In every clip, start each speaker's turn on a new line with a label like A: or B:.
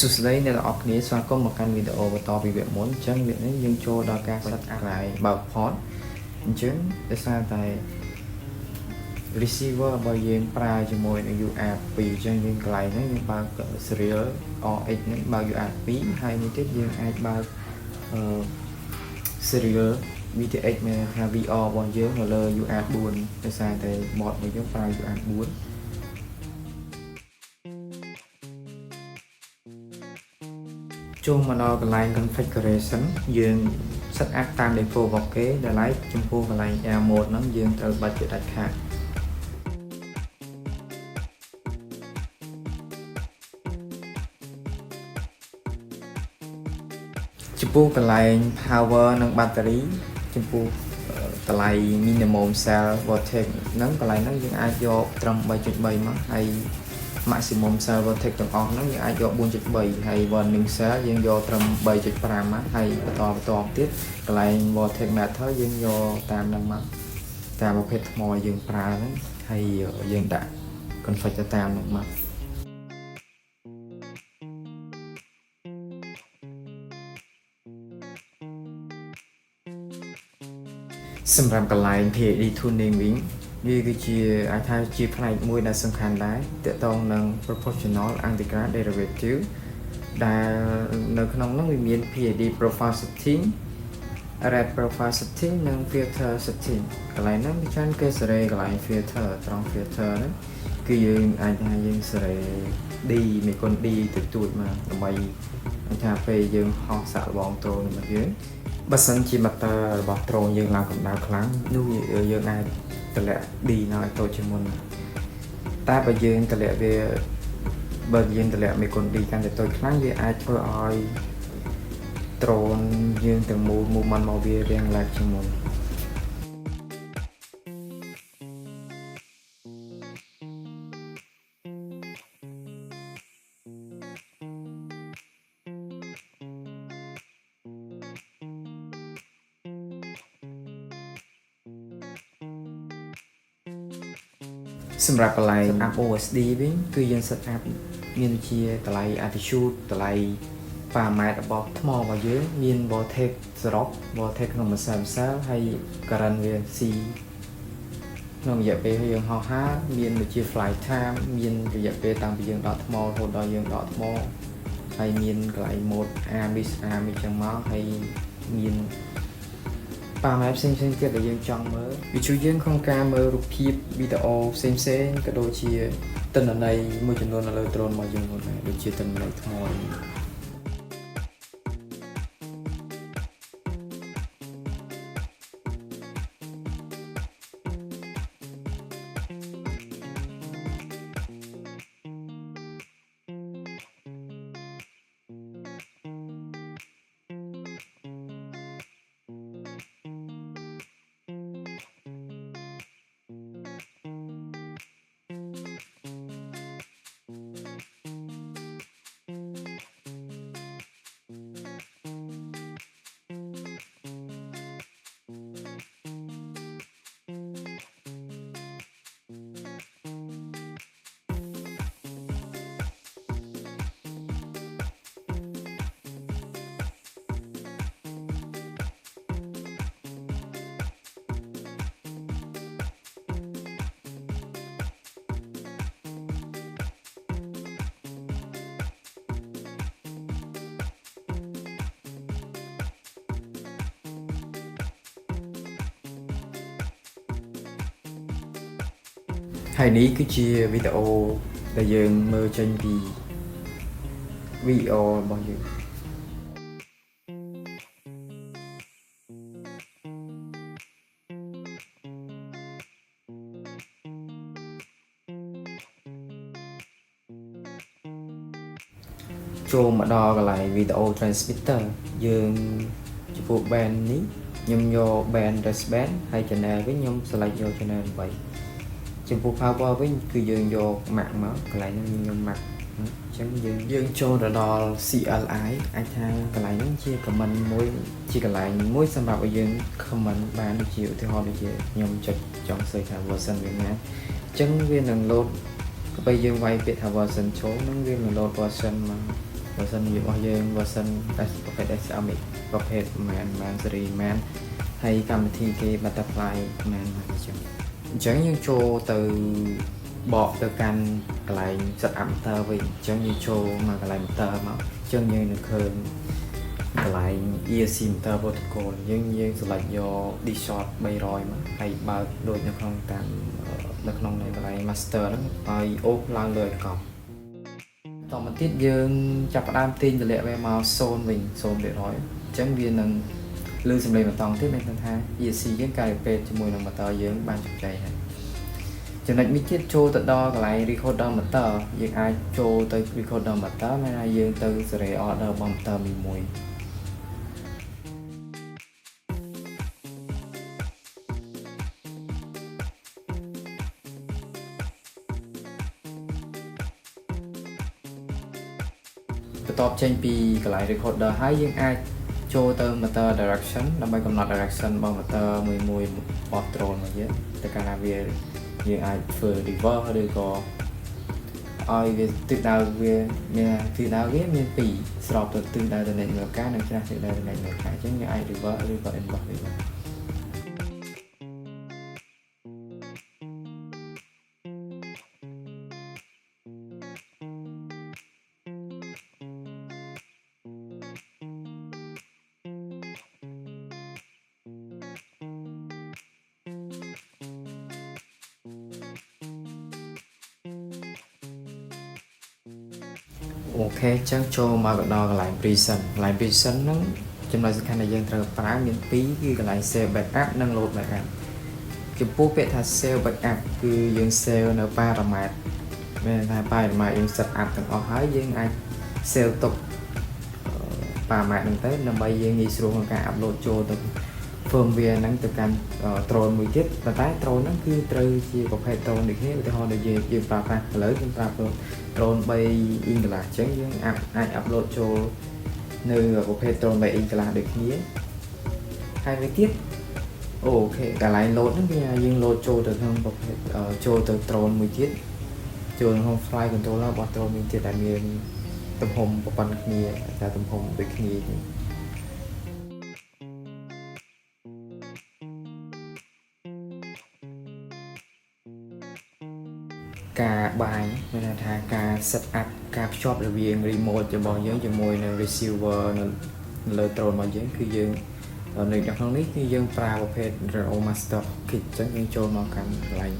A: สุดท้ายในรอบนี้สมาคมมาการวิดีโอต่อไปแบบม้วนจังแบบนี้ยังโชว์ดาวการสัตว์อะไรบางพอดจังจะสร้างแต่ receiver บางยังปลายจมูกใน UART ปีจังยังไกลนั้นยังบางเกิด serial OX นั้นบาง UART ปีให้มีที่ยังไอบาง serial VTX มาทาง VR บางยังมาเลย UART 4จะสร้างแต่บอร์ดบางยังปลาย UART 4chung mà nó cái line configuration dương set upតាម default របស់គេដែល like ចំពោះកន្លែង air mode ហ្នឹងយើងត្រូវបិទជាដាច់ខាតចំពោះកន្លែង power និង battery ចំពោះតម្លៃ minimum cell voltage ហ្នឹងកន្លែងហ្នឹងយើងអាចយកត្រឹម 3.3 មកហើយ maximum cell voltage ទាំងអស់ហ្នឹងយើងអាចយក 4.3 ហើយ warning cell យើងយកត្រឹម 3.5 មកហើយបន្តទៀតកន្លែង voltage meter យើងយកតាមហ្នឹងមកតាមប្រភេទថ្មយើងប្រើហ្នឹងហើយយើងដាក់ config ទៅតាមហ្នឹងមកសម្រាប់កន្លែង PID tuning វិញវាគឺជាអាចថាជាផ្នែកមួយដែលសំខាន់ដែរទាក់ទងនឹង proportional anti-graft derivative ដែលនៅក្នុងនោះវាមាន PID profile setting red profile setting និង filter setting កន្លែងហ្នឹងវាច្រើនគេសេរីកន្លែង filter ត្រង់ filter ហ្នឹងគឺយើងអាចថាយើងសេរី D មេគុណ D ទៅទួចមកដើម្បីថាពេលយើងហោះសាក់លបងត្រូនរបស់យើងបើសិនជា motor របស់ត្រូនយើងឡើងកម្ដៅខ្លាំងនោះយើងអាចតម្លាក់ D នៅឲ្យតូចជាងមុនតែបើយើងតម្លាក់វាបើយើងតម្លាក់មេគុណ D កាន់តែតូចខ្លាំងវាអាចធ្វើឲ្យត្រូនយើងទាំងមូល movement មកវារៀងឡែកជាងមុនសម្រាប់កន្លែង up OSD វិញគឺយើង set up មានដូចជាតម្លៃ altitude តម្លៃ parameter របស់ថ្មរបស់យើងមាន voltage សរុប voltage ក្នុងមួយ cell ហើយ current វា C ក្នុងរយៈពេលយើងហោះហើរមានដូចជា flight time មានរយៈពេលតាំងពីយើងដកថ្មរហូតដល់យើងដកថ្មហើយមានកន្លែង mode armis ចឹងមកហើយមានparameter ផ្សេងៗទៀតដែលយើងចង់មើលវាជួយយើងក្នុងការមើលរូបភាពវីដេអូផ្សេងៗក៏ដូចជាទិន្នន័យមួយចំនួននៅលើ drone របស់យើងផងដែរដូចជាទិន្នន័យថ្មហើយនេះគឺជាវីដេអូដែលយើងមើលចេញពី VR របស់យើងចូលមកដល់កន្លែង video transmitter យើងចំពោះ band នេះខ្ញុំយក band res band ហើយ channel វិញខ្ញុំ select យក channel 8ចំពោះ power វិញគឺយើងយក Mac មកកន្លែងនេះខ្ញុំ Mac អញ្ចឹងយើងចូលទៅដល់ CLI អាចថាកន្លែងនេះជា comment មួយជាកន្លែងមួយសម្រាប់ឲ្យយើង comment បានដូចជាឧទាហរណ៍ដូចជាខ្ញុំចុចចង់ search ថា version វាណាអញ្ចឹងវានឹង load ពេលយើងវាយពាក្យថា version ចូលនឹងវានឹង load version មក version របស់យើង version ប្រភេទ SLMX ប្រភេទ man series man ហើយកម្មវិធីគេ butterfly man អញ្ចឹងយើងចូលទៅបកទៅកាន់កន្លែង set up meter វិញអញ្ចឹងយើងចូលមកកន្លែង meter មកអញ្ចឹងយើងនឹងឃើញកន្លែង ESC meter protocol យើង select យក D short 300មកហើយបើកដូចនៅក្នុងតានៅក្នុងកន្លែង master ហ្នឹងហើយអូសឡើងលើឲ្យកប់តមកទៀតយើងចាប់ផ្ដើមទាញតម្លាក់វាមក0វិញ 0%អញ្ចឹងវានឹងលើសំឡេងបន្តទៀតមានន័យថា ESC យើងកែប្រែជាមួយនឹង motor យើងបានជោគជ័យហើយចំណុចមួយទៀតចូលទៅដល់កន្លែង recorder motor យើងអាចចូលទៅ recorder motor មានថាយើងទៅ serial order របស់ motor មួយបន្ទាប់ចេញពីកន្លែង recorder ហើយយើងអាចចូលទៅ motor direction ដើម្បីកំណត់ direction របស់ motor មួយរបស់ drone របស់យើងទៅកាលណាវាយើងអាចធ្វើ reverse ឬក៏ឲ្យវាទិសដៅវាមានទិសដៅវាមាន2ស្របទៅទិសដៅទៅនៃលើការនិងច្រាស់ទិសដៅទៅនៃលើការអញ្ចឹងយើងអាច reverse ឬក៏ inverse វាបានអូខេអញ្ចឹងចូលមកដល់កន្លែង preset ហ្នឹងចំណុចសំខាន់ដែលយើងត្រូវប្រើមាន2គឺកន្លែង save backup និង load backup ចំពោះពាក្យថា save backup គឺយើង save នៅ parameter មានថា parameter យើង set up ទាំងអស់ហើយយើងអាច save ទុក parameter ហ្នឹងទៅដើម្បីយើងងាយស្រួលក្នុងការ upload ចូលទៅ firmware ហ្នឹងទៅកាន់ drone មួយទៀតប៉ុន្តែ drone ហ្នឹងគឺត្រូវជាប្រភេទ drone ដូចគ្នាឧទាហរណ៍ដូចយើងប្រើប្រាស់ឥឡូវយើងប្រើdrone 3 inch កន្លះអញ្ចឹងយើងអាច upload ចូលនៅប្រភេទ drone 3 inch កន្លះដូចគ្នាហើយមួយទៀតអូខេកន្លែង load ហ្នឹងគឺយើង load ចូលទៅក្នុងប្រភេទចូលទៅ drone មួយទៀតចូលក្នុង flight controller របស់ drone មួយទៀតដែលមានទំហំប្រព័ន្ធគ្នាតែទំហំដូចគ្នាការបាញ់មានន័យថាការ set up ការភ្ជាប់រវាង remote របស់យើងជាមួយនឹង receiver នៅលើ drone របស់យើងគឺយើងនៅក្នុងនេះគឺយើងប្រើប្រភេទ Reo Master Kit អញ្ចឹងយើងចូលមកកាន់កន្លែង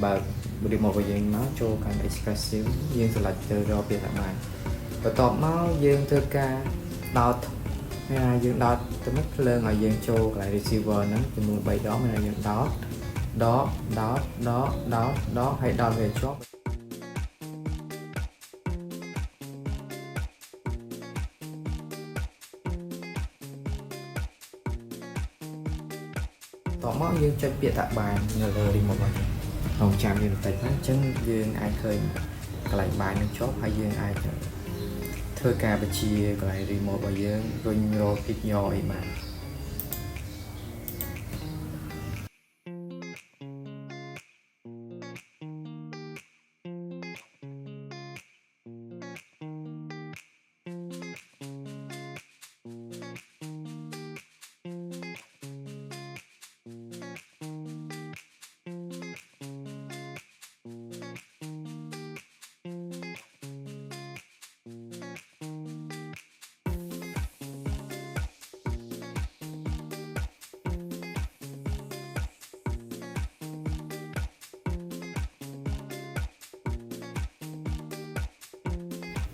A: បើក remote របស់យើងមកចូលកាន់ Expressive យើង select ទៅរកពាក្យថាបាញ់បន្ទាប់មកយើងធ្វើការដោតមានថាយើងដោតទៅមុខភ្លើងឲ្យយើងចូលកន្លែង receiver ហ្នឹងចំនួន3ដងមានថាយើងដោតហើយដោតវាជាប់តោះមកយើងចុចពាក្យថាបាញ់នៅលើ remote របស់យើងរងចាំយើងបន្តិចហ្នឹងអញ្ចឹងយើងអាចឃើញកន្លែងបាញ់នឹងជាប់ហើយយើងអាចធ្វើការបញ្ជាកន្លែង remote របស់យើងរុញរកគិកញ័រអីបាន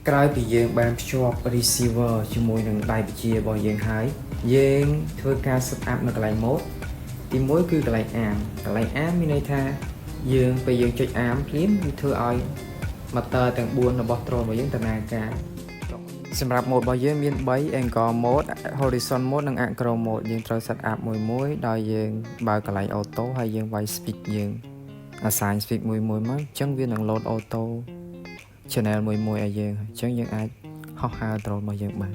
A: ក្រោយពីយើងបានភ្ជាប់ receiver ជាមួយនឹងដៃបញ្ជារបស់យើងហើយយើងធ្វើការ set up នៅកន្លែង mode ទី1គឺកន្លែង arm មានន័យថាយើងពេលយើងចុច arm ភ្លាមវាធ្វើឲ្យ motor ទាំង4របស់ drone របស់យើងដំណើរការសម្រាប់ mode របស់យើងមាន3 angle mode horizon mode និង acro mode យើងត្រូវ set up មួយដោយយើងបើកកន្លែង auto ហើយយើងវាយ speed យើង assign speed មួយមកអញ្ចឹងវានឹង load auto channel មួយឲ្យយើងអញ្ចឹងយើងអាចហោះហើរ drone របស់យើងបាន